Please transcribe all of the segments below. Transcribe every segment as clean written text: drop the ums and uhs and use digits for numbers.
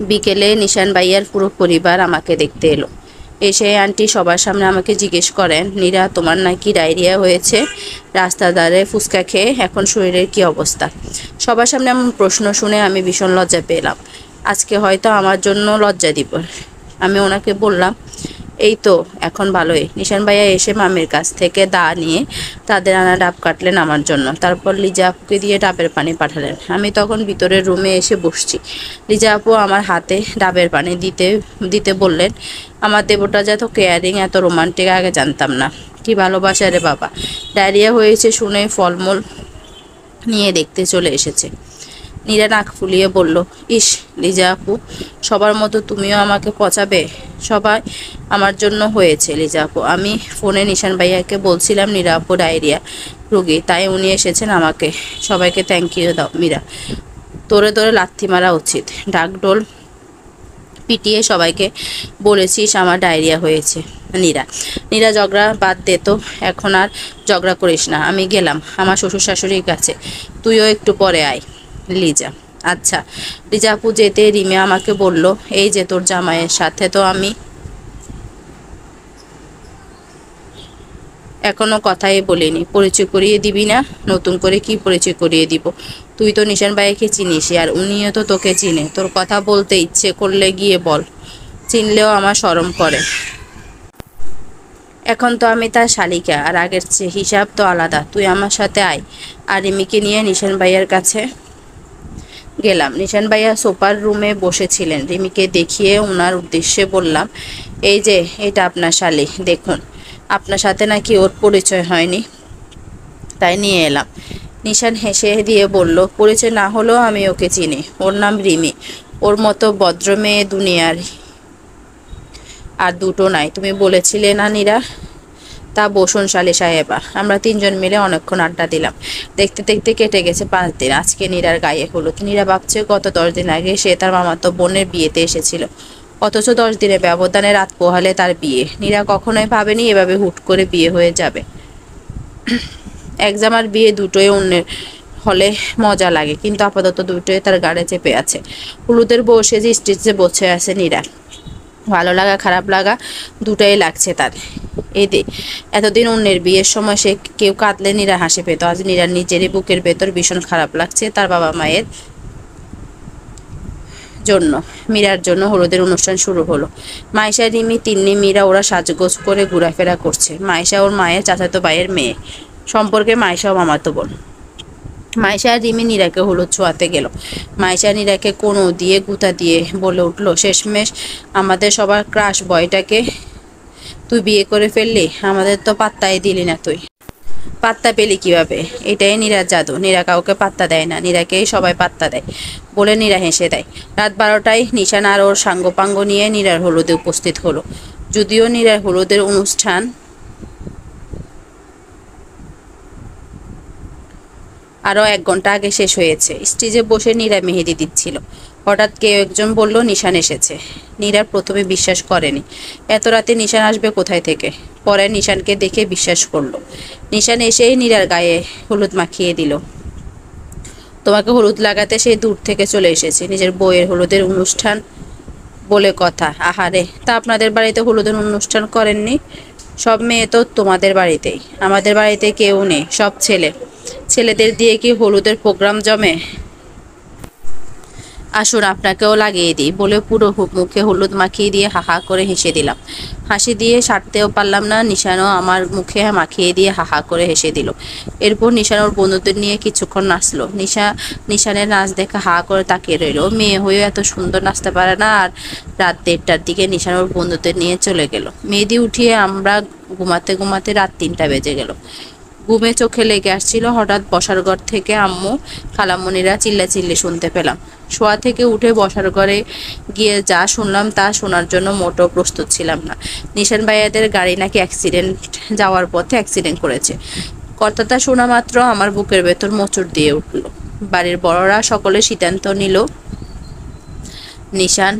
বিকেলে নিশান ভাইয়ার পুরো পরিবার আমাকে দেখতে এলো। এসে আন্টি সবার সামনে আমাকে জিজ্ঞেস করেন, নীরা তোমার নাকি ডায়রিয়া হয়েছে, রাস্তার ধারে ফুচকা খেয়ে এখন শরীরের কি অবস্থা। সবার সামনে এমন প্রশ্ন শুনে আমি ভীষণ লজ্জা পেলাম। আজকে হয়তো আমার জন্য লজ্জা দিবস। আমি ওনাকে বললাম, এই তো এখন ভালোই। নিশান ভাইয়া এসে মামির কাছ থেকে দা নিয়ে তাদের আনা ডাব কাটলেন আমার জন্য। তারপর লিজা আপুকে দিয়ে ডাবের পানি পাঠালেন। আমি তখন ভিতরের রুমে এসে বসছি। লিজা আপু আমার হাতে ডাবের পানি দিতে দিতে বললেন, আমার দেবরটা যে এত কেয়ারিং, এত রোমান্টিক, আগে জানতাম না। কি ভালোবাসা রে বাবা। ডায়রিয়া হয়েছে শুনে ফলমূল নিয়ে দেখতে চলে এসেছে। নীরা নাক ফুলিয়ে বলল, ইস লিজা আপু, সবার মতো তুমিও আমাকে পচাবে। সবাই আমার জন্য হয়েছে লিজা আপু। আমি ফোনে নিশান ভাইয়াকে বলছিলাম নীরা আপু ডায়রিয়া রোগী, তাই উনি এসেছেন আমাকে। সবাইকে থ্যাংক ইউ দাও মীরা। তোরে তোরে লাথি মারা উচিত। ডাকডোল পিটিয়ে সবাইকে বলেছিস আমার ডায়রিয়া হয়েছে। নীরা নীরা ঝগড়া বাদ দে তো, এখন আর ঝগড়া করিস না। আমি গেলাম আমার শ্বশুর শাশুড়ির কাছে, তুইও একটু পরে আয়। লিজা, আচ্ছা। লিজা আপু যেতে রিমে আমাকে বলল, এই যে তোর জামাইয়ের সাথে তো আমি এখনো কথাই বলিনি, পরিচয় করিয়ে দিবি না? নতুন করে কি পরিচয় করিয়ে দিব? তুই তো নিশান ভাইকে চিনিস, আর উনিও তো তোকে চিনে। তোর কথা বলতে ইচ্ছে করলে গিয়ে বল, চিনলেও আমার শরম করে। এখন তো আমি তার শালিকা, আর আগের চেয়ে হিসাব তো আলাদা। তুই আমার সাথে আয়। আর রিমিকে নিয়ে নিশান ভাইয়ার কাছে গেলাম। নিশান ভাইয়া সোফার রুমে বসেছিলেন। রিমিকে দেখিয়ে ওনার উদ্দেশ্যে বললাম, এই যে এটা আপনার শালি, দেখুন আপনার সাথে নাকি ওর পরিচয় হয়নি, তাই নিয়ে এলাম। নিশান হেসে দিয়ে বলল, পরিচয় না হলেও আমি ওকে চিনি। ওর নাম রিমি। ওর মতো ভদ্র মেয়ে দুনিয়ার আর দুটো নাই। তুমি বলেছিলে না নীরা? তা বসুন শালি সাহেবা। আমরা তিনজন মিলে অনেকক্ষণ আড্ডা দিলাম। দেখতে দেখতে কেটে গেছে 5 দিন। আজকে নীরার গায়ে হলুদ। নীরা ভাবছে গত 10 দিন আগে সে তার মামাতো বোনের বিয়েতে এসেছিল, অথচ 10 দিনের ব্যবধানে রাত পোহালে তার বিয়ে। নীরা কখনোই ভাবেনি এভাবে হুট করে বিয়ে হয়ে যাবে। একজাম আর বিয়ে দুটোই অন্যের হলে মজা লাগে, কিন্তু আপাতত দুটোই তার গাড়ে চেপে আছে। হলুদের বউ সেজে স্টেজে বসে আছে নীরা। ভালো লাগা খারাপ লাগা দুটাই লাগছে তার। এতদিন অন্যের বিয়ের সময় সে কেউ কাঁদলে নীরা হাসি পেত, আজ নীরার নিজেরই বুকের ভেতর ভীষণ খারাপ লাগছে তার বাবা মায়ের জন্য। মীরার জন্য হলুদের অনুষ্ঠান শুরু হলো। মাইশা, রিমি, তিন্নি, মীরা ওরা সাজগোজ করে ঘোরাফেরা করছে। মাইশা ওর মায়ের চাচাতো ভাইয়ের মেয়ে, সম্পর্কে মাইশা ও মামাতো বোন। মাইশা আর রিমি নীরাকে হলুদ ছোঁয়াতে গেল। মাইশা নীরাকে কোনো দিয়ে গুতা দিয়ে বলে উঠলো, শেষমেশ আমাদের সবার ক্রাশ বয়টাকে তুই বিয়ে করে ফেললি, আমাদের তো পাত্তাই দিলি না তুই। পাত্তা পেলি কিভাবে? এটাই নীরার জাদু। নীরা কাউকে পাত্তা দেয় না, নীরাকেই সবাই পাত্তা দেয় বলে নীরা হেসে দেয়। রাত 12টায় নিশান আর ওর সাঙ্গপাঙ্গ নিয়ে নীরার হলুদে উপস্থিত হলো। যদিও নীরার হলুদের অনুষ্ঠান আরও 1 ঘন্টা আগে শেষ হয়েছে। স্টেজে বসে নীরা মেহেদি দিচ্ছিল। হঠাৎ কেউ একজন বলল, নিশান এসেছে। নীরা প্রথমে বিশ্বাস করেনি, এত রাতে নিশান আসবে কোথায় থেকে। পরে নিশানকে দেখে বিশ্বাস করলো। নিশান এসেই নীরার গায়ে হলুদ মাখিয়ে দিল। তোমাকে হলুদ লাগাতে সেই দূর থেকে চলে এসেছে, নিজের বউয়ের হলুদের অনুষ্ঠান বলে কথা। আহারে, তা আপনাদের বাড়িতে হলুদের অনুষ্ঠান করেননি? সব মেয়ে তো তোমাদের বাড়িতেই, আমাদের বাড়িতে কেউ নেই, সব ছেলে। ছেলেদের দিয়ে কি হলুদের প্রোগ্রাম জমে? আসুন আপনাকেও লাগিয়ে দিই বলে পুরো মুখে হলুদ মাখিয়ে দিয়ে হাহা করে হেসে দিলাম। হাসি দিয়ে সারতেও পারলাম না, নিশানও আমার মুখে মাখিয়ে দিয়ে হাহা করে হেসে দিল। এরপর নিশান ওর বন্ধুদের নিয়ে কিছুক্ষণ নাচলো। নিশানের নাচ দেখে হা করে তাকিয়ে রইল। মেয়ে হয়েও এত সুন্দর নাচতে পারে না। আর রাত 1টার দিকে নিশান ওর বন্ধুদের নিয়ে চলে গেল। মেহেদি উঠিয়ে আমরা ঘুমাতে ঘুমাতে রাত 3টা বেজে গেল। ঘুমে চোখে লেগে আসছিল। হঠাৎ বসার ঘর থেকে আম্মু খালামণিরা চিল্লাচিল্লি শুনতে পেলাম। শোয়া থেকে উঠে বসার ঘরে গিয়ে যা শুনলাম তা শোনার জন্য মোটেও প্রস্তুত ছিলাম না। নিশান ভাইয়াদের গাড়ি নাকি যাওয়ার পথে অ্যাক্সিডেন্ট করেছে। কথাটা শোনা মাত্র আমার বুকের ভেতর মোচড় দিয়ে উঠল। বাড়ির বড়রা সকলে সিদ্ধান্ত নিল নিশান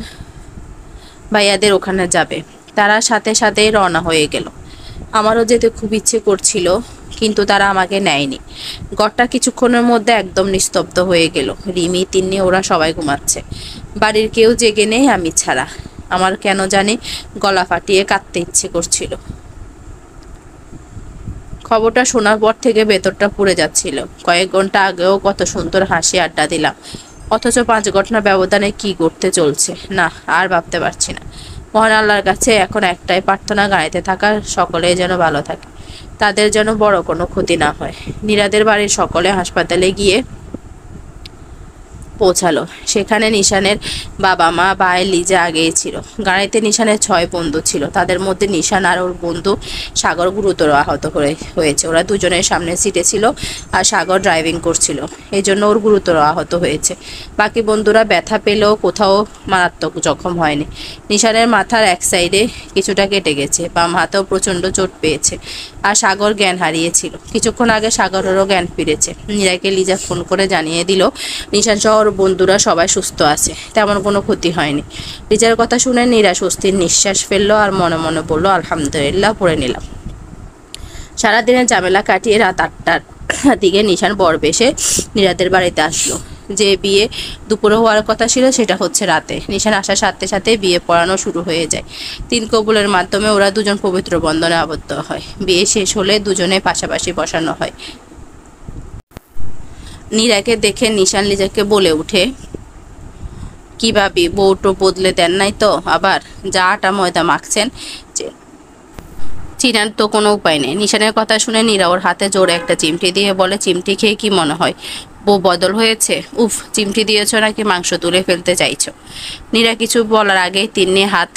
ভাইয়াদের ওখানে যাবে। তারা সাথে সাথেই রওনা হয়ে গেল। আমারও যেতে খুব ইচ্ছে করছিল, কিন্তু তারা আমাকে নেয়নি। ঘরটা কিছুক্ষণের মধ্যে একদম নিস্তব্ধ হয়ে গেল। রিমি, তিন্নি ওরা সবাই ঘুমাচ্ছে। বাড়ির কেউ জেগে নেই আমি ছাড়া। আমার কেন জানি গলা ফাটিয়ে কাঁদতে ইচ্ছে করছিল। খবরটা শোনার পর থেকে ভেতরটা পুড়ে যাচ্ছিল। কয়েক ঘন্টা আগেও কত সুন্দর হাসি আড্ডা দিলাম, অথচ 5 ঘন্টা ব্যবধানে কি করতে চলছে না আর ভাবতে পারছি না। মহান আল্লাহর কাছে এখন একটাই প্রার্থনা, গাড়িতে থাকা সকলেই যেন ভালো থাকে, তাদের যেন বড় কোনো ক্ষতি না হয়। নীরাদের বাড়ির সকলে হাসপাতালে গিয়ে পৌঁছালো। সেখানে নিশানের বাবা মা, ভাই, লিজা আগেই ছিল। গাড়িতে নিশানের 6 বন্ধু ছিল, তাদের মধ্যে নিশান আর ওর বন্ধু সাগর গুরুতর আহত হয়েছে। ওরা দুজনের সামনের সিটে ছিল আর সাগর ড্রাইভিং করছিল, এই জন্য ওর গুরুতর আহত হয়েছে। বাকি বন্ধুরা ব্যথা পেলেও কোথাও মারাত্মক জখম হয়নি। নিশানের মাথার এক সাইডে কিছুটা কেটে গেছে, বাম হাতেও প্রচণ্ড চোট পেয়েছে। আর সাগর জ্ঞান হারিয়েছিল। কিছুক্ষণ আগে সাগরেরও জ্ঞান ফিরেছে। নীরাকে লিজা ফোন করে জানিয়ে দিল নিশান সহ ওর বন্ধুরা সবাই সুস্থ আছে, তেমন কোনো ক্ষতি হয়নি। লিজার কথা শুনে নীরা স্বস্তির নিঃশ্বাস ফেললো আর মনে মনে বলল আলহামদুলিল্লাহ, পড়ে নিলাম। সারাদিনের ঝামেলা কাটিয়ে রাত 8টার দিকে নিশান বরবেশে নীরাদের বাড়িতে আসলো। যে বিয়ে দুপুরে হওয়ার কথা ছিল সেটা হচ্ছে রাতে। নিশান আসার সাথে সাথে বিয়ে পড়ানো শুরু হয়ে যায়। 3 কবুলের মাধ্যমে ওরা দুজন পবিত্র বন্ধনে আবদ্ধ হয়। বিয়ে শেষ হলে দুজনে পাশাপাশি বসানো হয়। নীরাকে দেখে নিশান লিজাকে বলে উঠে, কি ভাবি, বউটো বদলে দেন নাই তো আবার? যা আটা ময়দা মাখছেন চিনার তো কোনো উপায় নেই। নিশানের কথা শুনে নীরা ওর হাতে জোরে একটা চিমটি দিয়ে বলে, চিমটি খেয়ে কি মনে হয় বউ বদল হয়েছে? উফ, চিমটি দিয়েছ নাকি মাংস তুলে ফেলতে চাইছো? নীরা কিছু বলার আগেই তিন্নি হাত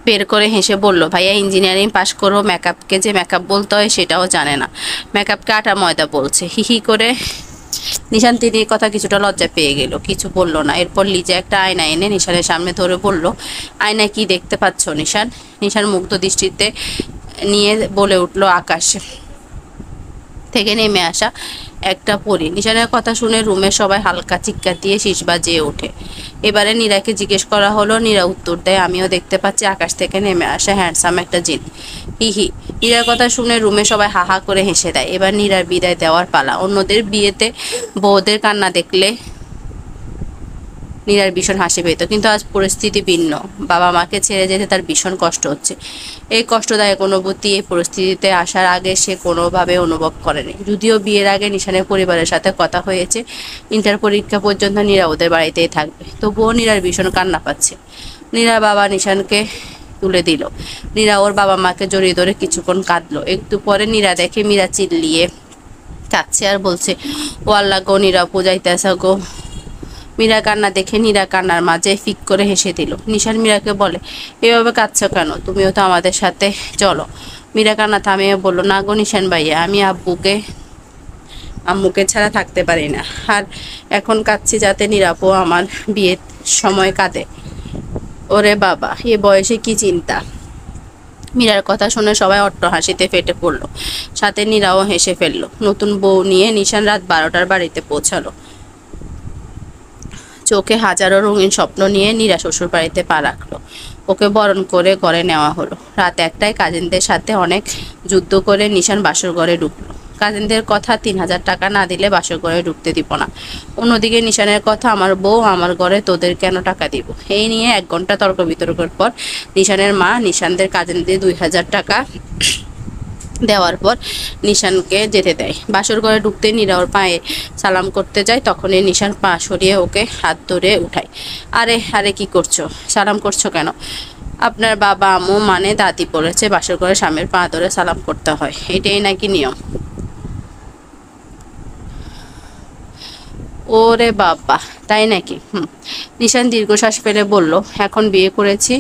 বের করে হেসে বলল, ভাইয়া ইঞ্জিনিয়ারিং পাশ করো, মেকআপকে যে মেকআপ বলতে হয় সেটাও জানে না, মেকআপকে আটা ময়দা বলছে। হিহি করে নিশান তিন্নির কথা কিছুটা লজ্জা পেয়ে গেল, কিছু বলল না। এরপর লিজা একটা আয়না এনে নিশানের সামনে ধরে বলল, আয়নায় কি দেখতে পাচ্ছ নিশান? নিশান মুগ্ধ দৃষ্টিতে নিয়ে বলে উঠল, আকাশ থেকে নেমে আসা একটা পরী। নিশানের কথা শুনে রুমে সবাই হালকা চিৎকার দিয়ে শীষ বাজিয়ে ওঠে। এবারে নীরাকে জিজ্ঞেস করা হলো, নীরা উত্তর দেয়, আমিও দেখতে পাচ্ছি আকাশ থেকে নেমে আসা হ্যান্ডসাম একটা জিন। হিহি। নীরার কথা শুনে রুমে সবাই হা হা করে হেসে দেয়। এবার নীরার বিদায় দেওয়ার পালা। অন্যদের বিয়েতে বউদের কান্না দেখলে নীরার ভীষণ হাসি পেত, কিন্তু আজ পরিস্থিতি ভিন্ন। বাবা মাকে ছেড়ে যেতে তার ভীষণ কষ্ট হচ্ছে। এই কষ্টদায়ক অনুভূতি এই পরিস্থিতিতে আসার আগে সে কোনোভাবে অনুভব করেনি। যদিও বিয়ের আগে নিশানের পরিবারের সাথে কথা হয়েছে, ইন্টার পরীক্ষা পর্যন্ত নীরা ওদের বাড়িতেই থাকবে, তবুও নীরার ভীষণ কান্না পাচ্ছে। নীরার বাবা নিশানকে তুলে দিল। নীরা ওর বাবা মাকে জড়িয়ে ধরে কিছুক্ষণ কাঁদলো। একটু পরে নীরা দেখে মীরা চিল্লিয়ে কাঁদছে আর বলছে, ও আল্লাহ গো, নীরা পূজাইতেছে গো। মীরা কান্না দেখে নীরা কান্নার মাঝে ফিক করে হেসে দিল। নিশান মীরাকে বলে, এভাবে কাঁদছ কেন? তুমিও তো আমাদের সাথে চলো। মীরা কান্না থামিয়ে বলল, না গো নিশান ভাইয়া, আমি আম্মুকে ছাড়া থাকতে পারি না। আর এখন কাঁদছি যাতে নীরাপও আমার বিয়ের সময় কাঁদে। ওরে বাবা, এ বয়সে কি চিন্তা। মীরার কথা শুনে সবাই অট্ট হাসিতে ফেটে পড়ল, সাথে নীরাও হেসে ফেলল। নতুন বউ নিয়ে নিশান রাত 12টার বাড়িতে পৌঁছালো। চোখে হাজারো রঙিন স্বপ্ন নিয়ে নীরা শ্বশুর বাড়িতে পা রাখলো। ওকে বরণ করে ঘরে নেওয়া হলো। রাত 1টায় কাজিনদের সাথে অনেক যুদ্ধ করে নিশান বাসর ঘরে ঢুকলো। কাজিনদের কথা, 3000 টাকা না দিলে বাসর ঘরে ঢুকতে দিব না। অন্যদিকে নিশানের কথা, আমার বউ আমার ঘরে, তোদের কেন টাকা দিব? এই নিয়ে 1 ঘন্টা তর্ক বিতর্কের পর নিশানের মা নিশানদের কাজিনদের 2000 টাকা দেওয়ার পর নিশানকে যেতে দেয়। বাসর ঘরে ঢুকতে নীরা ওর পায়ে সালাম করতে যায়, তখনই নিশান পা সরিয়ে ওকে হাত ধরে উঠায়। আরে আরে, কি করছো? সালাম করছো কেন? আপনার বাবা আম্মু মানে দাদি বলেছে বাসর ঘরে স্বামীর পা ধরে সালাম করতে হয়, এটাই নাকি নিয়ম? ওরে বাবা, তাই নাকি? নিশান দীর্ঘশ্বাস ফেলে বলল, এখন বিয়ে করেছি,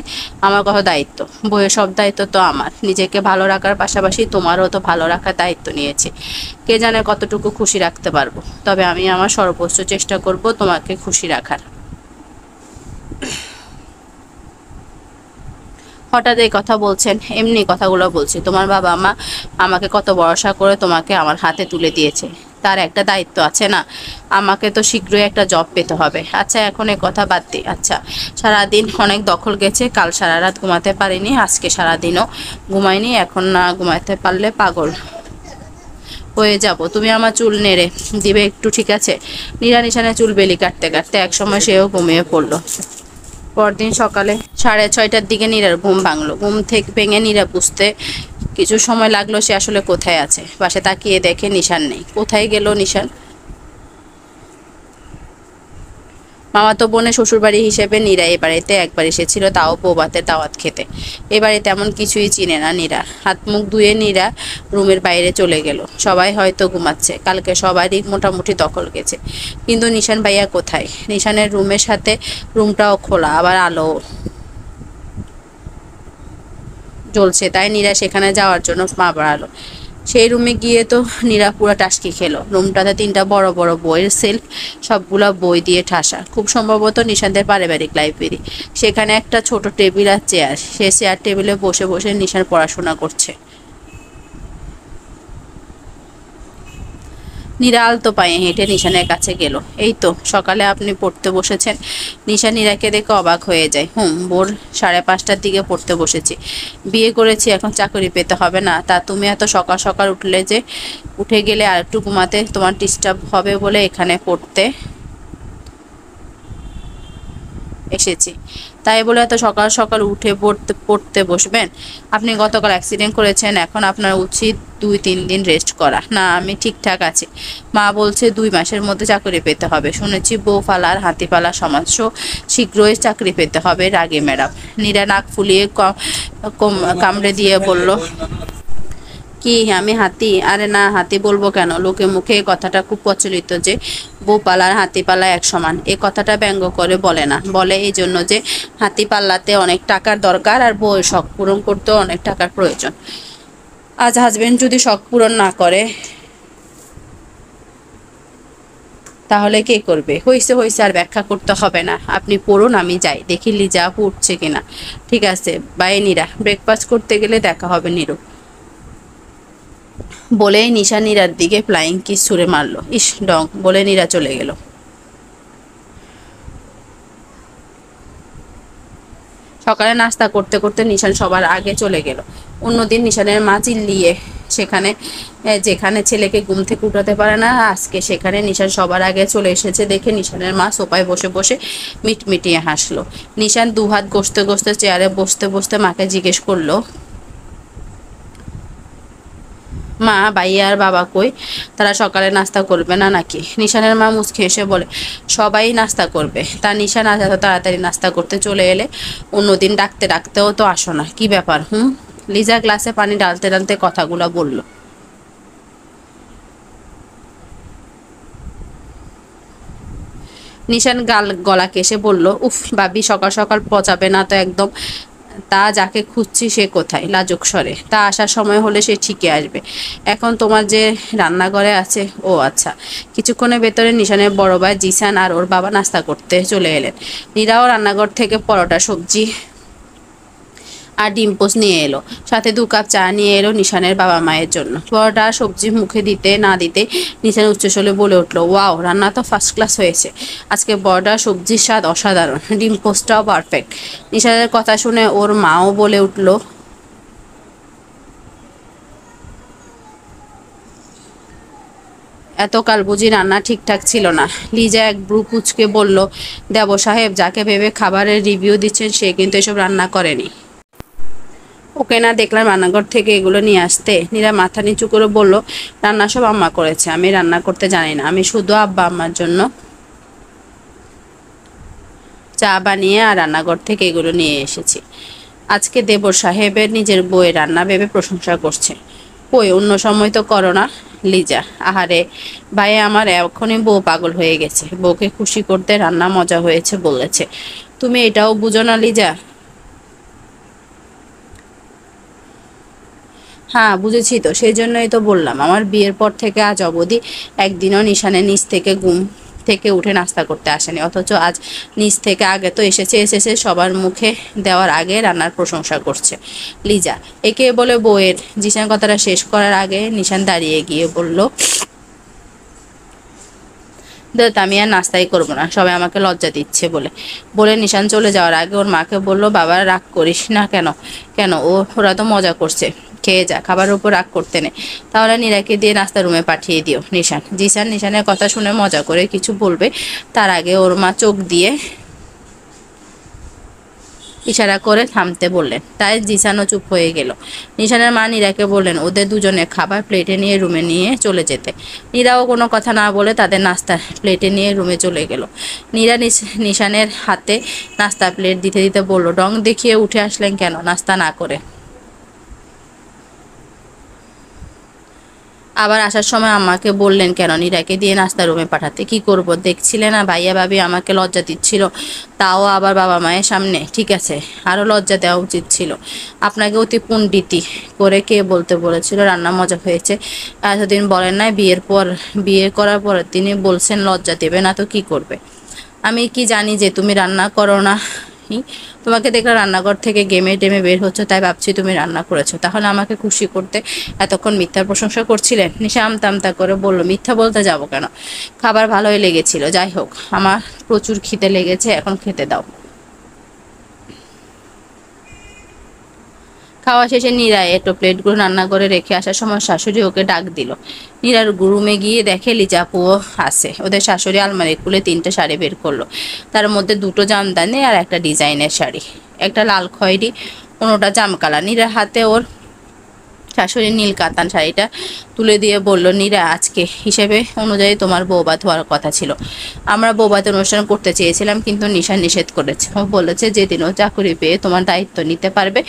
আমার কত দায়িত্ব। বইয়ের সব দায়িত্ব তো আমার। নিজেকে ভালো রাখার পাশাপাশি তোমারও তো ভালো রাখার দায়িত্ব নিয়েছি। কে জানে কতটুকু খুশি রাখতে পারবো, তবে আমি আমার সর্বোচ্চ চেষ্টা করব তোমাকে খুশি রাখার। হঠাৎ এই কথা বলছেন? এমনি কথাগুলো বলছি। তোমার বাবা মা আমাকে কত ভরসা করে তোমাকে আমার হাতে তুলে দিয়েছে, তার একটা দায়িত্ব আছে না? আমাকে তো শীঘ্রই একটা জব পেতে হবে। আচ্ছা, এখন এই কথা বাদ দিই। আচ্ছা, সারাদিন অনেক দখল গেছে, কাল সারা রাত ঘুমাতে পারিনি, আজকে সারাদিনও ঘুমাইনি, এখন না ঘুমাতে পারলে পাগল হয়ে যাব, তুমি আমার চুল নেড়ে দিবে একটু, ঠিক আছে? নীরা নিশানের চুল বেলি কাটতে কাটতে একসময় সেও ঘুমিয়ে পড়লো। পরদিন সকালে 6:30টার দিকে নীরার ঘুম ভাঙলো। ঘুম থেকে ভেঙে নীরা বুঝতে কিছু সময় লাগলো সে আসলে কোথায় আছে। পাশে তাকিয়ে দেখে নিশান নেই। কোথায় গেল নিশান? মামাতো বোনের শ্বশুরবাড়ি হিসেবে নীরা এ বাড়িতে একবার এসেছিল, তাও বৌভাতের দাওয়াত খেতে। এ বাড়ি তেমন কিছুই চিনে না নীরা। হাত মুখ ধুয়ে নীরা রুমের বাইরে চলে গেল। সবাই হয়তো ঘুমাচ্ছে, কালকে সবারই মোটামুটি দখল গেছে। কিন্তু নিশান ভাইয়া কোথায়? নিশানের রুমের সাথে রুমটাও খোলা, আবার আলো জ্বলছে, তাই নীরা সেখানে যাওয়ার জন্য পা বাড়ালো। সেই রুমে গিয়ে তো নীরা পুরো টাসকি খেলো। রুমটাতে 3টা বড় বড় বইয়ের সেলফ, সবগুলা বই দিয়ে ঠাসা, খুব সম্ভবত নিশানদের পারিবারিক লাইব্রেরি। সেখানে একটা ছোট টেবিল আর চেয়ার। সে চেয়ার টেবিলে বসে বসে নিশান পড়াশোনা করছে। নীরা আলতো পায়ে হেঁটে নিশানের কাছে গেল। এই তো সকালে আপনি পড়তে বসেছেন? নিশা নীরাকে দেখে অবাক হয়ে যায়। ভোর 5:30টার দিকে পড়তে বসেছি। বিয়ে করেছি, এখন চাকরি পেতে হবে না? তা তুমি এত সকাল সকাল উঠলে যে? উঠে গেলে আর একটু ঘুমাতে তোমার ডিস্টার্ব হবে বলে এখানে পড়তে এসেছি। তাই বলে এত সকাল সকাল উঠে পড়তে পড়তে বসবেন? আপনি গতকাল অ্যাক্সিডেন্ট করেছেন, এখন আপনার উচিত 2-3 দিন রেস্ট করা। না, আমি ঠিকঠাক আছি। মা বলছে 2 মাসের মধ্যে চাকরি পেতে হবে। শুনেছি বউ ফালার হাতি পালা সমাজ, শীঘ্রই চাকরি পেতে হবে। রাগে ম্যাডাম। নীরা নাক ফুলিয়ে কামড়ে দিয়ে বলল, কি আমি হাতি? আরে না, হাতি বলবো কেন? লোকে মুখে এই কথাটা খুব প্রচলিত যে বউ পালার হাতি পালা এক সমান। এ কথাটা ব্যঙ্গ করে বলে না, বলে এই জন্য যে হাতি পাল্লাতে অনেক টাকার দরকার আর বউয়ের শখ পূরণ করতেও অনেক টাকার প্রয়োজন। আজ হাজবেন্ড যদি শখ পূরণ না করে তাহলে কে করবে? হইছে হইছে, আর ব্যাখ্যা করতে হবে না। আপনি পড়ুন, আমি যাই, দেখি লিজা আপু উঠছে কিনা। ঠিক আছে, বাই নীরা। ব্রেকফাস্ট করতে গেলে দেখা হবে নীরু। বলেই নিশা নীরার দিকে ফ্লাইং কিস ছুঁড়ে মারলো। ইস ডং বলে নীরা চলে গেল। সকালে নাস্তা করতে করতে নিশান সবার আগে চলে গেল। অন্যদিন নিশানের মা চিল্লিয়ে সেখানে যেখানে ছেলেকে ঘুম থেকে উঠাতে পারে না, আজকে সেখানে নিশান সবার আগে চলে এসেছে দেখে নিশানের মা সোফায় বসে বসে মিটমিটিয়ে হাসলো। নিশান 2 হাত ঘষতে ঘষতে চেয়ারে বসতে বসতে মাকে জিজ্ঞেস করলো, মা ভাইয়া আর বাবা কই? তারা সকালে নাস্তা করবে না নাকি? নিশানের মা মুচকে এসে বলে, সবাই নাস্তা করবে। তা নিশান আজ এত তাড়াতাড়ি নাস্তা করতে চলে এলে? অন্যদিন ডাকতে ডাকতেও তো আসো না, কি ব্যাপার? লিজা গ্লাসে পানি ডালতে ডালতে কথাগুলো বলল। নিশান গলা কেসে বলল, উফ ভাবি, সকাল সকাল পচাবে না তো একদম। তা যাকে খুঁজছি সে কোথায়? লাজুক স্বরে। তা আসার সময় হলে সে ঠিকই আসবে। এখন তোমার যে রান্নাঘরে আছে? ও আচ্ছা। কিছুক্ষণের ভেতরে নিশানের বড় ভাই জিসান আর ওর বাবা নাস্তা করতে চলে এলেন। নীরাও রান্নাঘর থেকে পরোটা, সবজি আর ডিম পোস্ট নিয়ে এলো। সাথে 2 কাপ চা নিয়ে এলো নিশানের বাবা মায়ের জন্য। পরোটা আর সবজি মুখে দিতে না দিতে নিশান উচ্চস্বরে বলে উঠলো, ওয়াও, রান্না তো ফার্স্ট ক্লাস হয়েছে। আজকে পরোটা সবজির স্বাদ অসাধারণ, ডিম পোস্টটাও পারফেক্ট। নিশানের কথা শুনে ওর মাও বলে উঠলো, এতকাল বুঝি রান্না ঠিকঠাক ছিল না? লিজা এক ব্রু কুচকে বলল, দেব সাহেব, যাকে ভেবে খাবারের রিভিউ দিচ্ছেন সে কিন্তু এসব রান্না করেনি। ওকে না দেখলাম রান্নাঘর থেকে এগুলো নিয়ে আসতে? নীরা মাথা নিচু করে বলল, রান্না সব আম্মা করেছে, আমি রান্না করতে জানি না। আমি শুধু আব্বা আম্মার জন্য চা বানিয়ে আর রান্নাঘর থেকে এগুলো নিয়ে এসেছি। আজকে দেবর সাহেবের নিজের বউয়ের রান্না ভেবে প্রশংসা করছে। কই, অন্য সময় তো করো না? লিজা, আহারে ভাই, আমার এখনই বউ পাগল হয়ে গেছে। বউকে খুশি করতে রান্না মজা হয়েছে বলেছে। তুমি এটাও বুঝো না লিজা? হ্যাঁ বুঝেছি তো, সেই জন্যই তো বললাম, আমার বিয়ের পর থেকে আজ অবধি একদিনও নিশানের নিচ থেকে ঘুম থেকে উঠে নাস্তা করতে আসেনি, অথচ আজ নিচ থেকে আগে তো এসেছে সবার মুখে দেওয়ার আগে রান্নার প্রশংসা করছে। লিজা, একে বলে বউয়ের? জিসান কথাটা শেষ করার আগে নিশান দাঁড়িয়ে গিয়ে বলল, আমি আর নাস্তাই করবো না, সবাই আমাকে লজ্জা দিচ্ছে বলে। বলে নিশান চলে যাওয়ার আগে ওর মাকে বলল, বাবা রাগ করিস না। কেন? কেন, ওরা তো মজা করছে। খেয়ে যা, খাবারের উপর রাগ করতে নেই। তাহলে নীরাকে দিয়ে নাস্তা রুমে পাঠিয়ে দিও। নিশান জিসান নিশানের কথা শুনে মজা করে কিছু বলবে, তার আগে ওর মা চোখ দিয়ে ইশারা করে থামতে বললেন। তাই জিসানও চুপ হয়ে গেল। নিশানের মা নীরাকে বললেন ওদের দুজনে খাবার প্লেটে নিয়ে রুমে নিয়ে চলে যেতে। নীরাও কোনো কথা না বলে তাদের নাস্তা প্লেটে নিয়ে রুমে চলে গেল। নীরা নিশানের হাতে নাস্তা প্লেট দিতে দিতে বলল, রং দেখিয়ে উঠে আসলেন কেন নাস্তা না করে? আবার আসার সময় আমাকে বললেন কেন নীরাকে দিয়ে নাস্তা রুমে পাঠাতে? কি করব, দেখছিলে না ভাইয়া ভাবি আমাকে লজ্জা দিচ্ছিল, তাও আবার বাবা মায়ের সামনে। ঠিক আছে, আরও লজ্জা দেওয়া উচিত ছিল। আপনাকে অতি পণ্ডিতি করে কে বলতে বলেছিল রান্না মজা হয়েছে? এতদিন বলেন নাই, বিয়ে করার পর তিনি বলছেন লজ্জা দেবে না তো কি করবে? আমি কি জানি যে তুমি রান্না করো না? তোমাকে দেখলে রান্নাঘর থেকে গেমে টেমে বের হচ্ছে, তাই ভাবছি তুমি রান্না করেছো। তাহলে আমাকে খুশি করতে এতক্ষণ মিথ্যার প্রশংসা করছিলেন? নিশা আমতা করে বলল, মিথ্যা বলতে যাব কেন? খাবার ভালোই লেগেছিল। যাই হোক, আমার প্রচুর খিদে লেগেছে, এখন খেতে দাও। খাওয়া শেষে নীরা এটো প্লেটগুলো রান্না করে রেখে আসার সময় শাশুড়ি ওকে ডাক দিল। নীরার রুমে গিয়ে দেখে লিজাপুও আছে। ওদের শাশুড়ি আলমারি খুলে 3টে শাড়ি বের করলো। তার মধ্যে 2টো জামদানি আর একটা ডিজাইনের শাড়ি, একটা লাল খয়েরি, অন্যটা জাম কালার। নীরার হাতে ওর শাশুড়ি নীল কাতান শাড়িটা তুলে দিয়ে বলল, নীরা আজকে হিসেবে অনুযায়ী তোমার বৌভাত হওয়ার কথা ছিল। আমরা বৌভাতের অনুষ্ঠান করতে চেয়েছিলাম, কিন্তু নিশান নিষেধ করেছে। ও বলেছে যেদিন ও চাকরি পেয়ে তোমার দায়িত্ব নিতে পারবে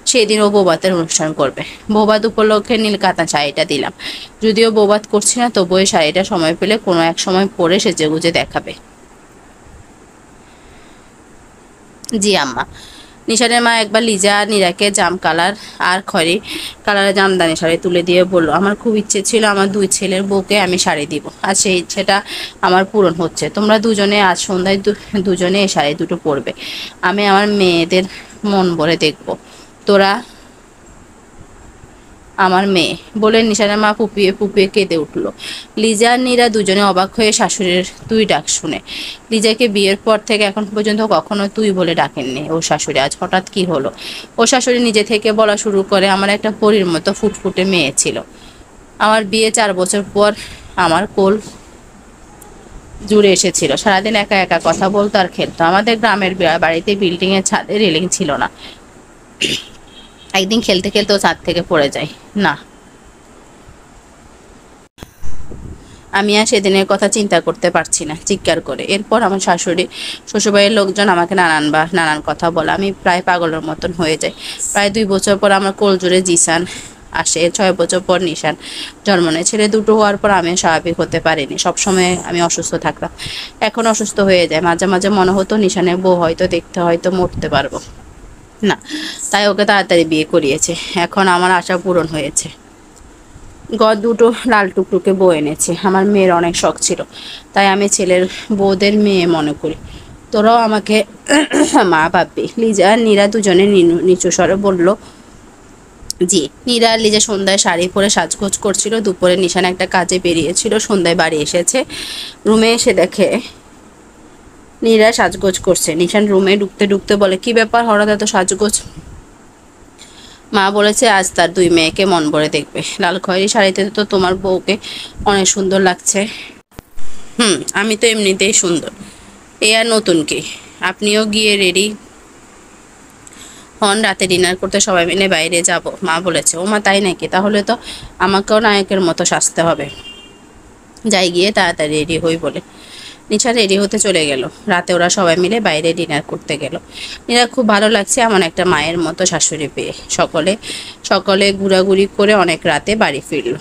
সেদিন ও বৌভাতের অনুষ্ঠান করবে। বৌভাত উপলক্ষে নীল কাতান শাড়িটা দিলাম। যদিও বৌভাত করছি না, তবু এই শাড়িটা সময় পেলে কোনো এক সময় পরে সেজেগুজে দেখাবে। জি আম্মা। নিশানের মা একবার লিজা নীরাকে জাম কালার আর খয়েরি কালারের জামদানি শাড়ি তুলে দিয়ে বলল, আমার খুব ইচ্ছে ছিল আমার 2 ছেলের বউকে আমি শাড়ি দিব, আর সেই ইচ্ছেটা আমার পূরণ হচ্ছে। তোমরা দুজনে আজ সন্ধ্যায় দুজনে এই শাড়ি দুটো পরবে। আমি আমার মেয়েদের মন ভরে দেখব। তোরা আমার মেয়ে বলে নিশানের মা ফুপিয়ে ফুপিয়ে কেঁদে উঠল। লিজা আর নীরা দুজনে অবাক হয়ে শাশুড়ির তুই ডাক শুনে। লিজাকে বিয়ের পর থেকে এখন পর্যন্ত কখনো তুই বলে ডাকেননি ও শাশুড়ি, আজ হঠাৎ কি হলো? ও শাশুড়ি নিজে থেকে বলা শুরু করে, আমার একটা পরীর মতো ফুটফুটে মেয়ে ছিল। আমার বিয়ে 4 বছর পর আমার কোল জুড়ে এসেছিল। সারাদিন একা একা কথা বলতো আর খেলতো। আমাদের গ্রামের বাড়িতে বিল্ডিং এর ছাদে রেলিং ছিল না। একদিন খেলতে খেলতে ও ছাদ থেকে পড়ে যায়। না, আমি আর সেদিনের কথা চিন্তা করতে পারছি না, চিৎকার করে। এরপর আমার শাশুড়ি শ্বশুরবাড়ির লোকজন আমাকে নানান কথা বলে। আমি প্রায় পাগলের মতন হয়ে যাই। প্রায় 2 বছর পর আমার কোল জুড়ে জিসান আসে। 6 বছর পর নিশান জন্ম নেয়। ছেলে দুটো হওয়ার পর আমি স্বাভাবিক হতে পারিনি। সবসময় আমি অসুস্থ থাকতাম, এখন অসুস্থ হয়ে যায়। মাঝে মাঝে মনে হতো নিশানের বউ হয়তো দেখতে হয়তো মরতে পারবো না, তাই ওকে তাড়াতাড়ি বিয়ে করিয়েছে। এখন আমার আশা পূরণ হয়েছে। দুটো লাল টুকটুকে বউ এনেছে। আমার মেয়ের অনেক শখ ছিল, তাই আমি ছেলের বউদের মেয়ে মনে করি। তোরাও আমাকে মা ভাববি। লিজা আর নীরা দুজনে নিচু স্বরে বলল, জি। নীরা আর লিজা সন্ধ্যায় শাড়ি পরে সাজগোজ করছিল। দুপুরে নিশান একটা কাজে বেরিয়েছিল, সন্ধ্যায় বাড়ি এসেছে। রুমে এসে দেখে নীরা সাজগোজ করছে। নিশান রুমে ঢুকতে ঢুকতে বলে, কি ব্যাপার হঠাৎ এত সাজগোজ? মা বলেছে আজ তার 2 মেয়েকে মন ভরে দেখবে। লাল খয়েরি শাড়িতে তো তোমার বউকে অনেক সুন্দর লাগছে। আমি তো এমনিতেই সুন্দর, এ আর নতুন কি? আপনিও গিয়ে রেডি হন, রাতে ডিনার করতে সবাই মিলে বাইরে যাব, মা বলেছে। ও মা, তাই নাকি? তাহলে তো আমাকেও নায়কের মতো সাজতে হবে। যাই গিয়ে তাড়াতাড়ি রেডি হই বলে নিশা রেডি হতে চলে গেল। রাতে ওরা সবাই মিলে বাইরে ডিনার করতে গেল। নিরা খুব ভালো লাগছে এমন একটা মায়ের মতো শাশুড়ি পেয়ে। সকলে ঘোরাঘুরি করে অনেক রাতে বাড়ি ফিরল।